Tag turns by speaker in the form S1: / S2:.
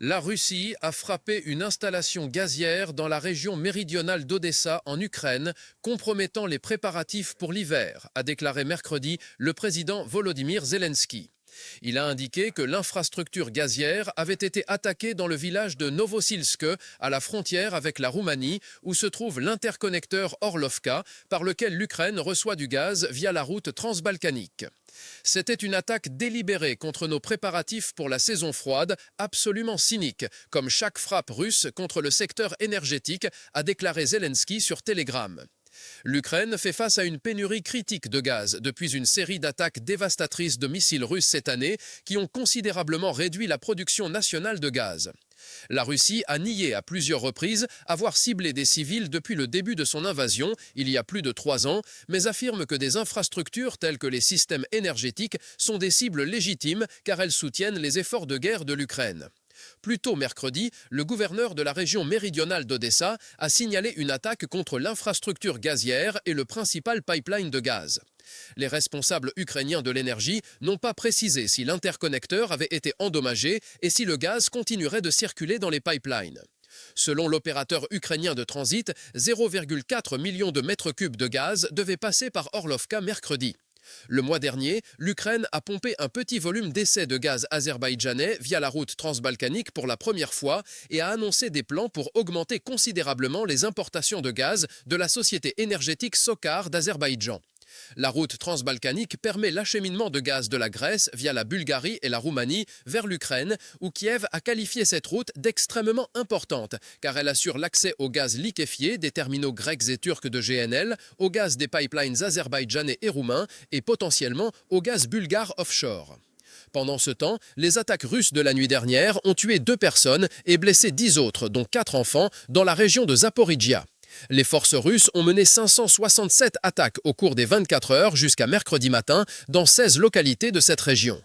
S1: La Russie a frappé une installation gazière dans la région méridionale d'Odessa en Ukraine, compromettant les préparatifs pour l'hiver, a déclaré mercredi le président Volodymyr Zelensky. Il a indiqué que l'infrastructure gazière avait été attaquée dans le village de Novosilske, à la frontière avec la Roumanie, où se trouve l'interconnecteur Orlovka, par lequel l'Ukraine reçoit du gaz via la route transbalkanique. C'était une attaque délibérée contre nos préparatifs pour la saison froide, absolument cynique, comme chaque frappe russe contre le secteur énergétique, a déclaré Zelensky sur Telegram. L'Ukraine fait face à une pénurie critique de gaz depuis une série d'attaques dévastatrices de missiles russes cette année qui ont considérablement réduit la production nationale de gaz. La Russie a nié à plusieurs reprises avoir ciblé des civils depuis le début de son invasion, il y a plus de 3 ans, mais affirme que des infrastructures telles que les systèmes énergétiques sont des cibles légitimes car elles soutiennent les efforts de guerre de l'Ukraine. Plus tôt mercredi, le gouverneur de la région méridionale d'Odessa a signalé une attaque contre l'infrastructure gazière et le principal pipeline de gaz. Les responsables ukrainiens de l'énergie n'ont pas précisé si l'interconnecteur avait été endommagé et si le gaz continuerait de circuler dans les pipelines. Selon l'opérateur ukrainien de transit, 0,4 million de mètres cubes de gaz devaient passer par Orlovka mercredi. Le mois dernier, l'Ukraine a pompé un petit volume d'essais de gaz azerbaïdjanais via la route transbalkanique pour la première fois et a annoncé des plans pour augmenter considérablement les importations de gaz de la société énergétique SOCAR d'Azerbaïdjan. La route transbalkanique permet l'acheminement de gaz de la Grèce via la Bulgarie et la Roumanie vers l'Ukraine, où Kiev a qualifié cette route d'extrêmement importante, car elle assure l'accès au gaz liquéfié des terminaux grecs et turcs de GNL, au gaz des pipelines azerbaïdjanais et roumains et potentiellement au gaz bulgare offshore. Pendant ce temps, les attaques russes de la nuit dernière ont tué 2 personnes et blessé 10 autres, dont 4 enfants, dans la région de Zaporijia. Les forces russes ont mené 567 attaques au cours des 24 heures jusqu'à mercredi matin dans 16 localités de cette région.